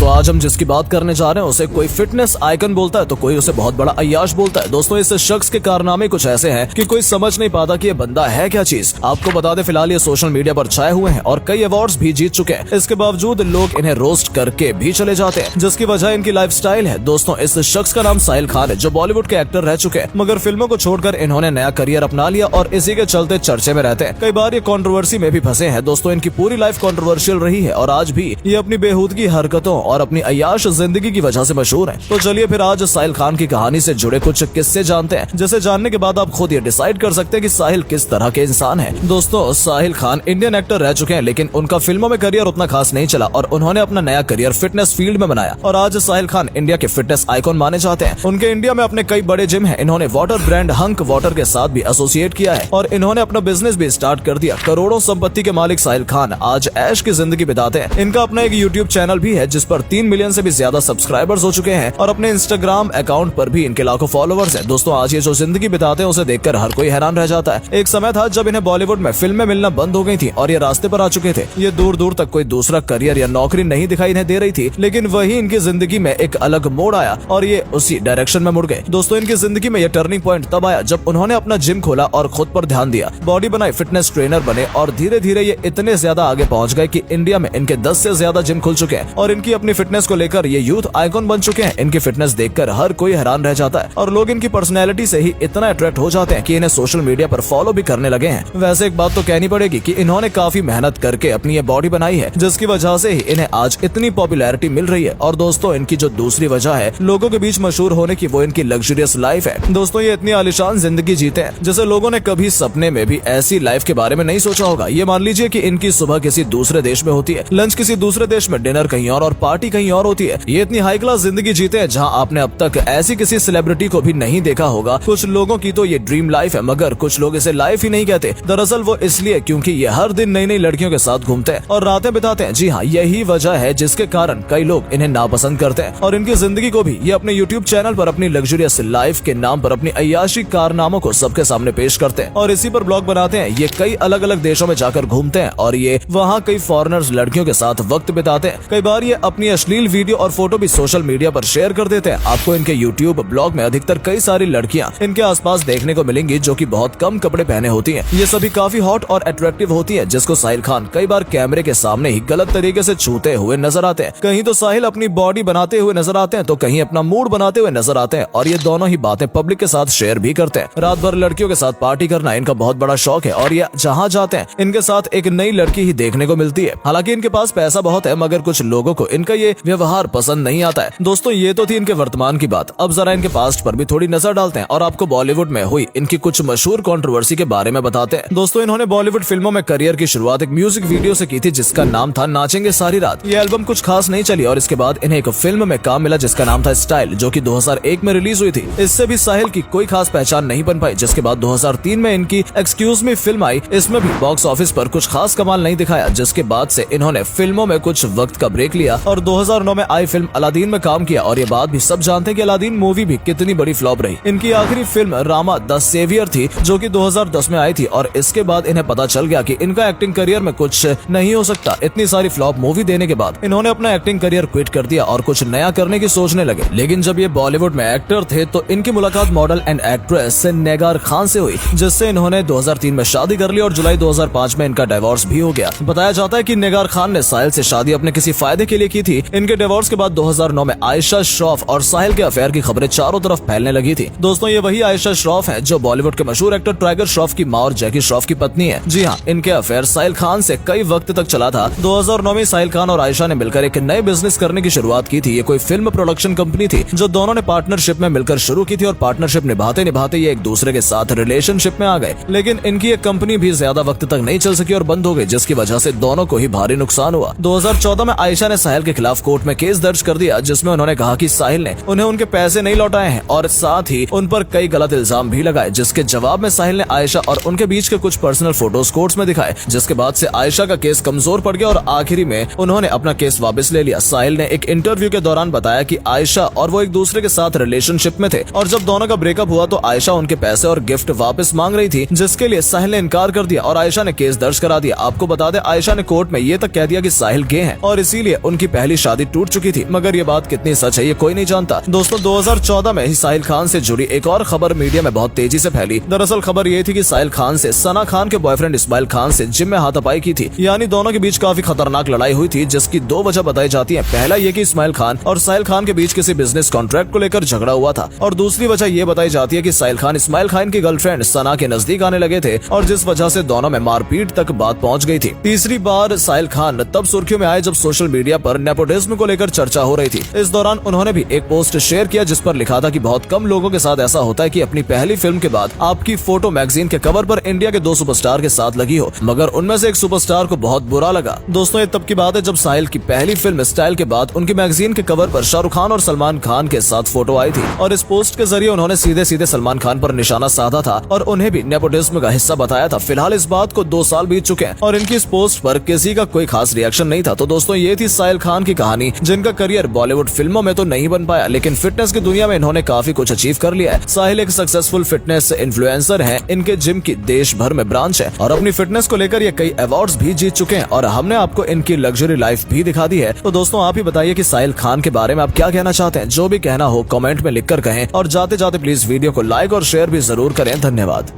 दोस्तों आज हम जिसकी बात करने जा रहे हैं उसे कोई फिटनेस आइकन बोलता है तो कोई उसे बहुत बड़ा अय्याश बोलता है। दोस्तों इस शख्स के कारनामे कुछ ऐसे हैं कि कोई समझ नहीं पाता कि ये बंदा है क्या चीज। आपको बता दें फिलहाल ये सोशल मीडिया पर छाए हुए हैं और कई अवार्ड्स भी जीत चुके हैं। इसके बावजूद लोग इन्हें रोस्ट करके भी चले जाते हैं, जिसकी वजह इनकी लाइफस्टाइल है। दोस्तों इस शख्स का नाम साहिल खान है, जो बॉलीवुड के एक्टर रह चुके हैं, मगर फिल्मों को छोड़कर इन्होंने नया करियर अपना लिया और इसी के चलते चर्चे में रहते हैं। कई बार ये कंट्रोवर्सी में भी फंसे हैं। दोस्तों इनकी पूरी लाइफ कंट्रोवर्शियल रही है और आज भी ये अपनी बेहूदगी हरकतों और अपनी अय्याश जिंदगी की वजह से मशहूर है। तो चलिए फिर आज साहिल खान की कहानी से जुड़े कुछ किस्से जानते हैं, जिसे जानने के बाद आप खुद ये डिसाइड कर सकते हैं कि साहिल किस तरह के इंसान है। दोस्तों साहिल खान इंडियन एक्टर रह चुके हैं, लेकिन उनका फिल्मों में करियर उतना खास नहीं चला और उन्होंने अपना नया करियर फिटनेस फील्ड में बनाया और आज साहिल खान इंडिया के फिटनेस आइकॉन माने जाते हैं। उनके इंडिया में अपने कई बड़े जिम हैं। इन्होंने वाटर ब्रांड हंक वाटर के साथ भी एसोसिएट किया है और इन्होंने अपना बिजनेस भी स्टार्ट कर दिया। करोड़ों संपत्ति के मालिक साहिल खान आज ऐश की जिंदगी बिताते हैं। इनका अपना एक यूट्यूब चैनल भी है जिस पर 3 मिलियन से भी ज्यादा सब्सक्राइबर्स हो चुके हैं और अपने इंस्टाग्राम अकाउंट पर भी इनके लाखों फॉलोअर्स हैं। दोस्तों आज ये जो जिंदगी बिताते हैं उसे देखकर हर कोई हैरान रह जाता है। एक समय था जब इन्हें बॉलीवुड में फिल्में मिलना बंद हो गई थी और ये रास्ते पर आ चुके थे। ये दूर दूर तक कोई दूसरा करियर या नौकरी नहीं दिखाई इन्हें दे रही थी, लेकिन वही इनकी जिंदगी में एक अलग मोड़ आया और ये उसी डायरेक्शन में मुड़ गए। दोस्तों इनकी जिंदगी में ये टर्निंग पॉइंट तब आया जब उन्होंने अपना जिम खोला और खुद पर ध्यान दिया, बॉडी बनाई, फिटनेस ट्रेनर बने और धीरे धीरे ये इतने ज्यादा आगे पहुंच गए कि इंडिया में इनके 10 से ज्यादा जिम खुल चुके हैं और इनकी अपनी फिटनेस को लेकर ये यूथ आइकॉन बन चुके हैं। इनकी फिटनेस देखकर हर कोई हैरान रह जाता है और लोग इनकी पर्सनैलिटी से ही इतना अट्रैक्ट हो जाते हैं कि इन्हें सोशल मीडिया पर फॉलो भी करने लगे हैं। वैसे एक बात तो कहनी पड़ेगी कि इन्होंने काफी मेहनत करके अपनी ये बॉडी बनाई है, जिसकी वजह से ही इन्हें आज इतनी पॉपुलैरिटी मिल रही है। और दोस्तों इनकी जो दूसरी वजह है लोगों के बीच मशहूर होने की, वो इनकी लग्जरियस लाइफ है। दोस्तों ये इतनी आलिशान जिंदगी जीते हैं जैसे लोगों ने कभी सपने में भी ऐसी लाइफ के बारे में नहीं सोचा होगा। ये मान लीजिए कि इनकी सुबह किसी दूसरे देश में होती है, लंच किसी दूसरे देश में, डिनर कहीं और पार्टी कहीं और होती है। ये इतनी हाई क्लास जिंदगी जीते हैं जहां आपने अब तक ऐसी किसी सेलिब्रिटी को भी नहीं देखा होगा। कुछ लोगों की तो ये ड्रीम लाइफ है, मगर कुछ लोग इसे लाइफ ही नहीं कहते। दरअसल वो इसलिए क्योंकि ये हर दिन नई नई लड़कियों के साथ घूमते हैं और रातें बिताते हैं। जी हाँ, यही वजह है जिसके कारण कई लोग इन्हें नापसंद करते हैं और इनकी जिंदगी को भी ये अपने यूट्यूब चैनल पर अपनी लग्जरियस लाइफ के नाम पर अपनी अय्याशी कारनामों को सबके सामने पेश करते हैं और इसी पर ब्लॉग बनाते हैं। ये कई अलग अलग देशों में जाकर घूमते हैं और ये वहाँ कई फॉरेनर्स लड़कियों के साथ वक्त बिताते हैं। कई बार ये अपनी अश्लील वीडियो और फोटो भी सोशल मीडिया पर शेयर कर देते हैं। आपको इनके यूट्यूब ब्लॉग में अधिकतर कई सारी लड़कियां इनके आसपास देखने को मिलेंगी जो कि बहुत कम कपड़े पहने होती हैं। ये सभी काफी हॉट और अट्रैक्टिव होती हैं, जिसको साहिल खान कई बार कैमरे के सामने ही गलत तरीके से छूते हुए नजर आते हैं। कहीं तो साहिल अपनी बॉडी बनाते हुए नजर आते हैं तो कहीं अपना मूड बनाते हुए नजर आते हैं और ये दोनों ही बातें पब्लिक के साथ शेयर भी करते हैं। रात भर लड़कियों के साथ पार्टी करना इनका बहुत बड़ा शौक है और ये जहाँ जाते हैं इनके साथ एक नई लड़की ही देखने को मिलती है। हालांकि इनके पास पैसा बहुत है, मगर कुछ लोगों को इनका ये व्यवहार पसंद नहीं आता है। दोस्तों ये तो थी इनके वर्तमान की बात। अब जरा इनके पास्ट पर भी थोड़ी नजर डालते हैं और आपको बॉलीवुड में हुई इनकी कुछ मशहूर कंट्रोवर्सी के बारे में बताते हैं। दोस्तों इन्होंने बॉलीवुड फिल्मों में करियर की शुरुआत एक म्यूजिक वीडियो से की थी जिसका नाम था नाचेंगे सारी रात। ये एल्बम कुछ खास नहीं चली और इसके बाद इन्हें एक फिल्म में काम मिला जिसका नाम था स्टाइल, जो कि 2001 में रिलीज हुई थी। इससे भी साहिल की कोई खास पहचान नहीं बन पाई। जिसके बाद 2003 में इनकी एक्सक्यूज मी फिल्म आई। इसमें भी बॉक्स ऑफिस पर कुछ खास कमाल नहीं दिखाया, जिसके बाद से इन्होंने फिल्मों में कुछ वक्त का ब्रेक लिया और 2009 में आई फिल्म अलादीन में काम किया। और ये बात भी सब जानते हैं कि अलादीन मूवी भी कितनी बड़ी फ्लॉप रही। इनकी आखिरी फिल्म रामा द सेवियर थी जो कि 2010 में आई थी और इसके बाद इन्हें पता चल गया कि इनका एक्टिंग करियर में कुछ नहीं हो सकता। इतनी सारी फ्लॉप मूवी देने के बाद इन्होंने अपना एक्टिंग करियर क्विट कर दिया और कुछ नया करने की सोचने लगे। लेकिन जब ये बॉलीवुड में एक्टर थे तो इनकी मुलाकात मॉडल एंड एक्ट्रेस नेगार खान से हुई, जिससे इन्होंने 2003 में शादी कर ली और जुलाई 2005 में इनका डिवोर्स भी हो गया। बताया जाता है कि नेगार खान ने साहिल से शादी अपने किसी फायदे के लिए की थी। इनके डिवोर्स के बाद 2009 में आयशा श्रॉफ और साहिल के अफेयर की खबरें चारों तरफ फैलने लगी थी। दोस्तों ये वही आयशा श्रॉफ है जो बॉलीवुड के मशहूर एक्टर टाइगर श्रॉफ की माँ और जैकी श्रॉफ की पत्नी है। जी हाँ, इनके अफेयर साहिल खान से कई वक्त तक चला था। 2009 में साहिल खान और आयशा ने मिलकर एक नए बिजनेस करने की शुरुआत की थी। ये कोई फिल्म प्रोडक्शन कंपनी थी जो दोनों ने पार्टनरशिप में मिलकर शुरू की थी और पार्टनरशिप निभाते निभाते ये एक दूसरे के साथ रिलेशनशिप में आ गए। लेकिन इनकी ये कंपनी भी ज्यादा वक्त तक नहीं चल सकी और बंद हो गई, जिसकी वजह से दोनों को ही भारी नुकसान हुआ। 2014 में आयशा ने साहिल के खिलाफ कोर्ट में केस दर्ज कर दिया, जिसमें उन्होंने कहा कि साहिल ने उन्हें उनके पैसे नहीं लौटाए हैं और साथ ही उन पर कई गलत इल्जाम भी लगाए। जिसके जवाब में साहिल ने आयशा और उनके बीच के कुछ पर्सनल फोटोज कोर्ट्स में दिखाए, जिसके बाद से आयशा का केस कमजोर पड़ गया और आखिरी में उन्होंने अपना केस वापस ले लिया। साहिल ने एक इंटरव्यू के दौरान बताया कि आयशा और वो एक दूसरे के साथ रिलेशनशिप में थे और जब दोनों का ब्रेकअप हुआ तो आयशा उनके पैसे और गिफ्ट वापस मांग रही थी, जिसके लिए साहिल ने इनकार कर दिया और आयशा ने केस दर्ज करा दिया। आपको बता दें आयशा ने कोर्ट में ये तक कह दिया कि साहिल गे हैं और इसीलिए उनकी पहली पहली शादी टूट चुकी थी, मगर ये बात कितनी सच है ये कोई नहीं जानता। दोस्तों 2014 में ही साहिल खान से जुड़ी एक और खबर मीडिया में बहुत तेजी से फैली। दरअसल खबर ये थी कि साहिल खान से सना खान के बॉयफ्रेंड इस्माइल खान से जिम में हाथापाई की थी, यानी दोनों के बीच काफी खतरनाक लड़ाई हुई थी, जिसकी दो वजह बताई जाती है। पहला ये कि इस्माइल खान और साहिल खान के बीच किसी बिजनेस कॉन्ट्रैक्ट को लेकर झगड़ा हुआ था, और दूसरी वजह ये बताई जाती है कि साहिल खान इस्माइल खान की गर्लफ्रेंड सना के नजदीक आने लगे थे, और जिस वजह से दोनों में मारपीट तक बात पहुंच गई थी। तीसरी बार साहिल खान तब सुर्खियों में आए जब सोशल मीडिया पर नेपोटिज्म को लेकर चर्चा हो रही थी। इस दौरान उन्होंने भी एक पोस्ट शेयर किया जिस पर लिखा था कि बहुत कम लोगों के साथ ऐसा होता है कि अपनी पहली फिल्म के बाद आपकी फोटो मैगजीन के कवर पर इंडिया के 2 सुपरस्टार के साथ लगी हो, मगर उनमें से एक सुपरस्टार को बहुत बुरा लगा। दोस्तों ये तब की बात है जब साहिल की पहली फिल्म स्टाइल के बाद उनकी मैगजीन के कवर पर शाहरुख खान और सलमान खान के साथ फोटो आई थी, और इस पोस्ट के जरिए उन्होंने सीधे सीधे सलमान खान पर निशाना साधा था और उन्हें भी नेपोटिज्म का हिस्सा बताया था। फिलहाल इस बात को 2 साल बीत चुके हैं और इनकी इस पोस्ट पर किसी का कोई खास रिएक्शन नहीं था। तो दोस्तों ये थी साहिल खान की कहानी, जिनका करियर बॉलीवुड फिल्मों में तो नहीं बन पाया, लेकिन फिटनेस की दुनिया में इन्होंने काफी कुछ अचीव कर लिया है। साहिल एक सक्सेसफुल फिटनेस इन्फ्लुएंसर हैं, इनके जिम की देश भर में ब्रांच है और अपनी फिटनेस को लेकर ये कई अवार्ड्स भी जीत चुके हैं, और हमने आपको इनकी लग्जरी लाइफ भी दिखा दी है। तो दोस्तों आप ही बताइए कि साहिल खान के बारे में आप क्या कहना चाहते हैं। जो भी कहना हो कमेंट में लिखकर कहें, और जाते जाते प्लीज वीडियो को लाइक और शेयर भी जरूर करें। धन्यवाद।